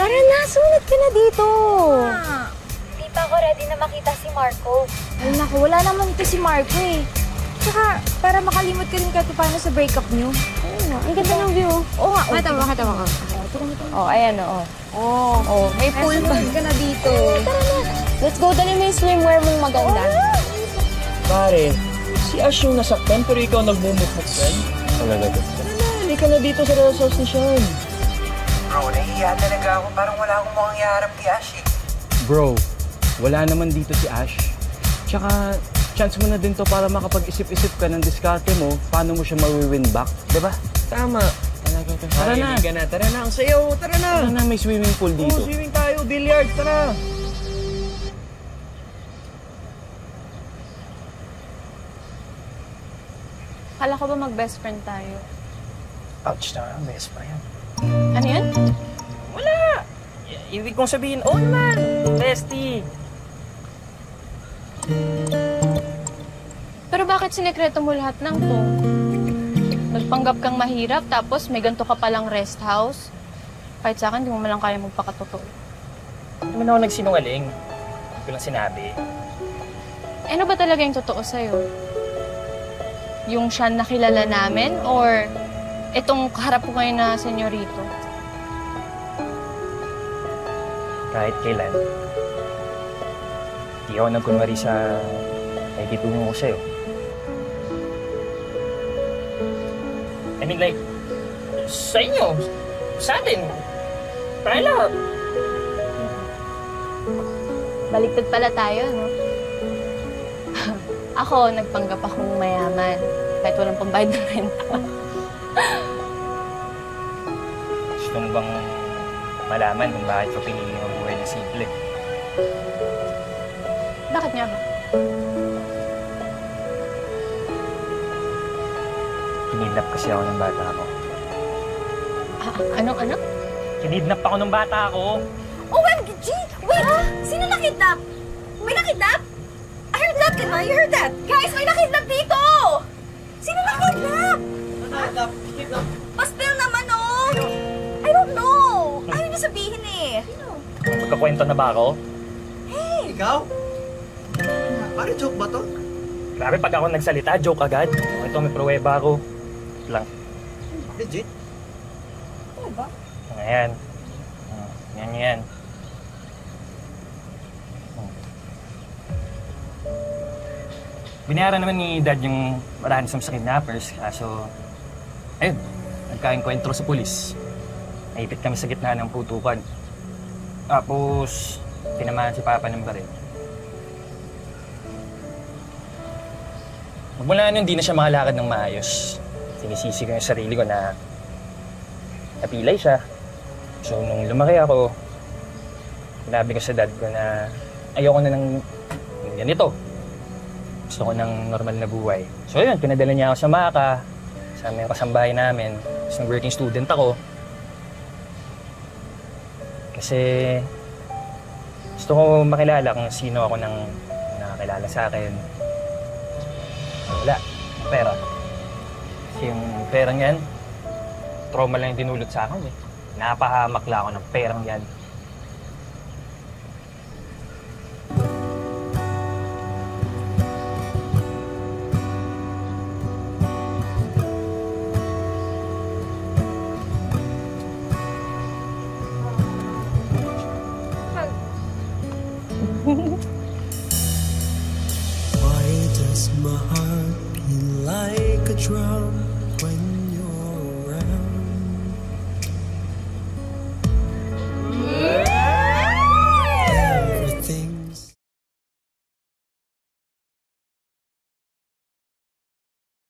Tara na, sumunod ka na dito. Hindi pa ako ready na makita si Marco. Ay naku, wala naman ito si Marco eh. Tsaka, para makalimot ka rin kahit paano sa breakup niyo. Oo nga, ang ganda ng view. Oo nga, makatawa ka. Oh, ayan o. Oh, may pool pa. Sumunod ka na dito. Tara na. Let's go, dali mo yung swimwear mong maganda. Pare, si Ash yung nasaktan pero ikaw nagmumukmuk yan. Talaga to. Tara na, hindi ka na dito sa rest house ni Sean. Bro, nahihiya talaga ako. Parang wala akong mukhang iharap kay Ash eh. Bro, wala naman dito si Ash. Tsaka, chance mo na din to para makapag-isip-isip ka ng diskarte mo, paano mo siya mawi-win back, diba? Tama. Tara na. Tara na, ang sayo. Tara na. Tara na, may swimming pool dito. Oo, swimming tayo. Billiard, tara. Kala ko ba mag-best friend tayo? Ouch na, best friend. Ano yan? Wala. Ibig kong sabihin, oh man, bestie. Pero bakit sinekreto mo lahat ng to? Nagpanggap kang mahirap, tapos may ganito ka palang rest house. Kahit sa akin, di mo malang kaya magpakatotoo. Hindi mo na ako nagsinungaling. Hindi ko lang sinabi. Eh, ano ba talaga yung totoo sa'yo? Yung siya nakilala namin, or itong kaharap ko ngayon na senyorito? Kahit kailan, di ako nagkunwari sa naikitungo ko sa'yo. I mean like, sa inyo, sa atin, tayo lahat. Baliktad pala tayo, no? Ako, nagpanggap akong mayaman. Kahit walang pambayad ng renta. Gusto mo bang malaman kung bakit ko pinili mabuhay na simple? Bakit nga ba? Kinidnap kasi ako ng bata ko. Ano? Kinidnap ako ng bata ko! OMG! Wait! Sino nakidnap? May nakidnap? I heard that, Kama. You heard that? Guys, may nakidnap dito! Sino nakidnap? Nakidnap? Pastel naman, oh! I don't know! Ayaw niya sabihin eh. Magkakwento na ba ako? Hey! Ikaw? Pare, joke ba to? Grabe, pag ako nagsalita, joke agad. Ito, may pruweba ako. Lang. Legit? Ano ba? Ayan. Yan. Binayaran naman ni Dad yung ransom sa kidnappers, kaso, ayun, nagkaengkwentro sa pulis. Naipit kami sa gitna ng putukan. Tapos, tinamaan si Papa ng baril. Magmula nun, hindi na siya makalakad ng maayos. Sinisisi ko yung sarili ko na napilay siya. So, nung lumaki ako, sinabi ko sa dad ko na ayoko na ng ganito. Gusto ko ng normal na buhay. So, yun, pinadala niya ako sa Maka, sa aming kasambahay namin. Tapos working student ako. Kasi gusto ko makilala kung sino ako nang nakakilala sa akin. Wala, pera. Kasi yung perang yan, trauma lang yung dinulot sa akin eh. Napahamak lang ako ng perang yan. Why does my heart beat like a drum?